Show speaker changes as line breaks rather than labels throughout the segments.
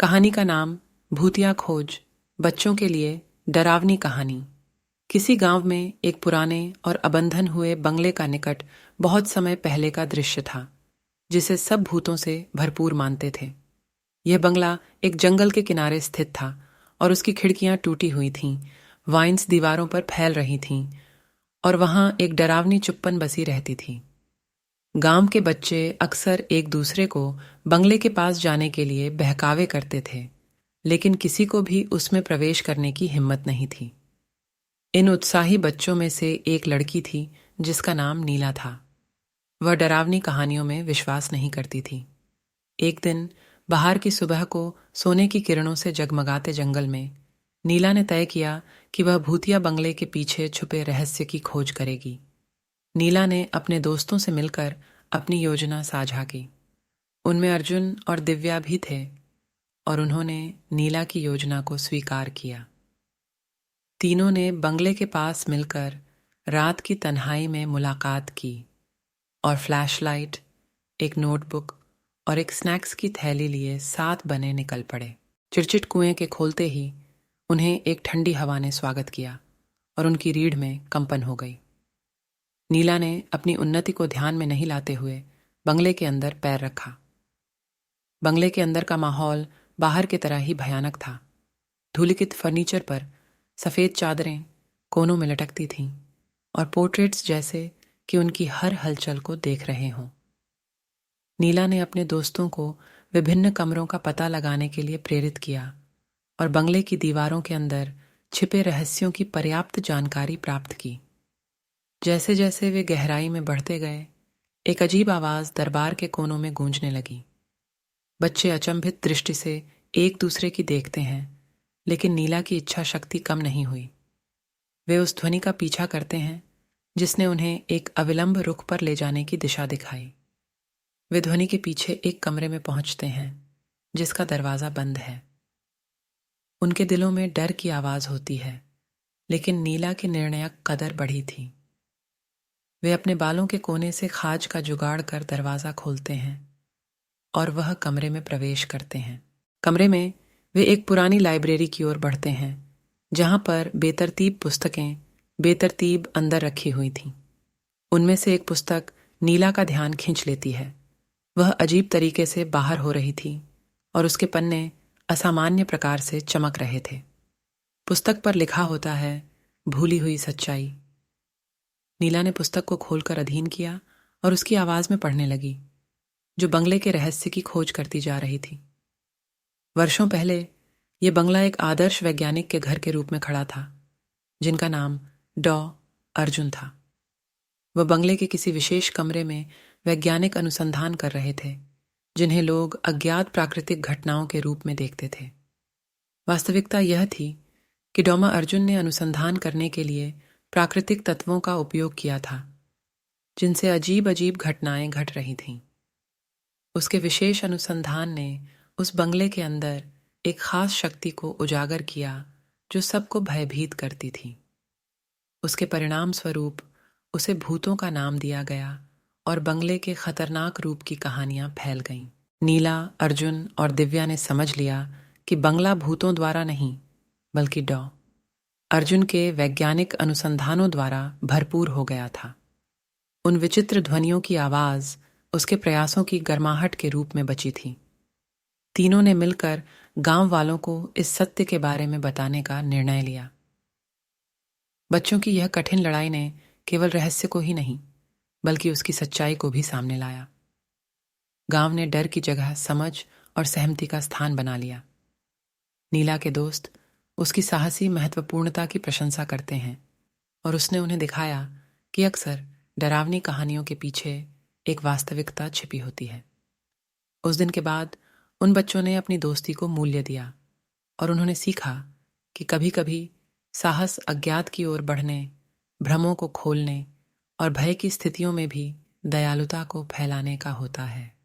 कहानी का नाम भूतिया खोज, बच्चों के लिए डरावनी कहानी। किसी गांव में एक पुराने और अबंधन हुए बंगले का निकट बहुत समय पहले का दृश्य था, जिसे सब भूतों से भरपूर मानते थे। यह बंगला एक जंगल के किनारे स्थित था और उसकी खिड़कियां टूटी हुई थीं, वाइन्स दीवारों पर फैल रही थीं और वहां एक डरावनी चुप्पन बसी रहती थी। गांव के बच्चे अक्सर एक दूसरे को बंगले के पास जाने के लिए बहकावे करते थे, लेकिन किसी को भी उसमें प्रवेश करने की हिम्मत नहीं थी। इन उत्साही बच्चों में से एक लड़की थी जिसका नाम नीला था। वह डरावनी कहानियों में विश्वास नहीं करती थी। एक दिन बाहर की सुबह को सोने की किरणों से जगमगाते जंगल में नीला ने तय किया कि वह भूतिया बंगले के पीछे छुपे रहस्य की खोज करेगी। नीला ने अपने दोस्तों से मिलकर अपनी योजना साझा की। उनमें अर्जुन और दिव्या भी थे और उन्होंने नीला की योजना को स्वीकार किया। तीनों ने बंगले के पास मिलकर रात की तन्हाई में मुलाकात की और फ्लैशलाइट, एक नोटबुक और एक स्नैक्स की थैली लिए साथ बने निकल पड़े। चिरचिट कुएं के खोलते ही उन्हें एक ठंडी हवा ने स्वागत किया और उनकी रीढ़ में कंपन हो गई। नीला ने अपनी उन्नति को ध्यान में नहीं लाते हुए बंगले के अंदर पैर रखा। बंगले के अंदर का माहौल बाहर की तरह ही भयानक था। धूलिकित फर्नीचर पर सफ़ेद चादरें कोनों में लटकती थीं और पोर्ट्रेट्स जैसे कि उनकी हर हलचल को देख रहे हों। नीला ने अपने दोस्तों को विभिन्न कमरों का पता लगाने के लिए प्रेरित किया और बंगले की दीवारों के अंदर छिपे रहस्यों की पर्याप्त जानकारी प्राप्त की। जैसे जैसे वे गहराई में बढ़ते गए, एक अजीब आवाज़ दरबार के कोनों में गूंजने लगी। बच्चे अचंभित दृष्टि से एक दूसरे की देखते हैं, लेकिन नीला की इच्छा शक्ति कम नहीं हुई। वे उस ध्वनि का पीछा करते हैं जिसने उन्हें एक अविलंब रुख पर ले जाने की दिशा दिखाई। वे ध्वनि के पीछे एक कमरे में पहुंचते हैं जिसका दरवाज़ा बंद है। उनके दिलों में डर की आवाज़ होती है, लेकिन नीला की निर्णायक कदर बढ़ी थी। वे अपने बालों के कोने से खाज का जुगाड़ कर दरवाज़ा खोलते हैं और वह कमरे में प्रवेश करते हैं। कमरे में वे एक पुरानी लाइब्रेरी की ओर बढ़ते हैं, जहां पर बेतरतीब पुस्तकें बेतरतीब अंदर रखी हुई थीं। उनमें से एक पुस्तक नीला का ध्यान खींच लेती है। वह अजीब तरीके से बाहर हो रही थी और उसके पन्ने असामान्य प्रकार से चमक रहे थे। पुस्तक पर लिखा होता है, भूली हुई सच्चाई। नीला ने पुस्तक को खोलकर अधीन किया और उसकी आवाज में पढ़ने लगी, जो बंगले के रहस्य की खोज करती जा रही थी। वर्षों पहले यह बंगला एक आदर्श वैज्ञानिक के घर के रूप में खड़ा था, जिनका नाम डॉ अर्जुन था। वह बंगले के किसी विशेष कमरे में वैज्ञानिक अनुसंधान कर रहे थे, जिन्हें लोग अज्ञात प्राकृतिक घटनाओं के रूप में देखते थे। वास्तविकता यह थी कि डॉ अर्जुन ने अनुसंधान करने के लिए प्राकृतिक तत्वों का उपयोग किया था, जिनसे अजीब अजीब घटनाएं घट रही थीं। उसके विशेष अनुसंधान ने उस बंगले के अंदर एक खास शक्ति को उजागर किया जो सबको भयभीत करती थी। उसके परिणाम स्वरूप उसे भूतों का नाम दिया गया और बंगले के खतरनाक रूप की कहानियां फैल गईं। नीला, अर्जुन और दिव्या ने समझ लिया कि बंगला भूतों द्वारा नहीं, बल्कि डॉ अर्जुन के वैज्ञानिक अनुसंधानों द्वारा भरपूर हो गया था। उन विचित्र ध्वनियों की आवाज उसके प्रयासों की गर्माहट के रूप में बची थी। तीनों ने मिलकर गांव वालों को इस सत्य के बारे में बताने का निर्णय लिया। बच्चों की यह कठिन लड़ाई ने केवल रहस्य को ही नहीं, बल्कि उसकी सच्चाई को भी सामने लाया। गांव ने डर की जगह समझ और सहमति का स्थान बना लिया। नीला के दोस्त उसकी साहसी महत्वपूर्णता की प्रशंसा करते हैं और उसने उन्हें दिखाया कि अक्सर डरावनी कहानियों के पीछे एक वास्तविकता छिपी होती है। उस दिन के बाद उन बच्चों ने अपनी दोस्ती को मूल्य दिया और उन्होंने सीखा कि कभी-कभी साहस अज्ञात की ओर बढ़ने, भ्रमों को खोलने और भय की स्थितियों में भी दयालुता को फैलाने का होता है,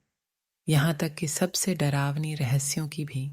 यहाँ तक कि सबसे डरावनी रहस्यों की भी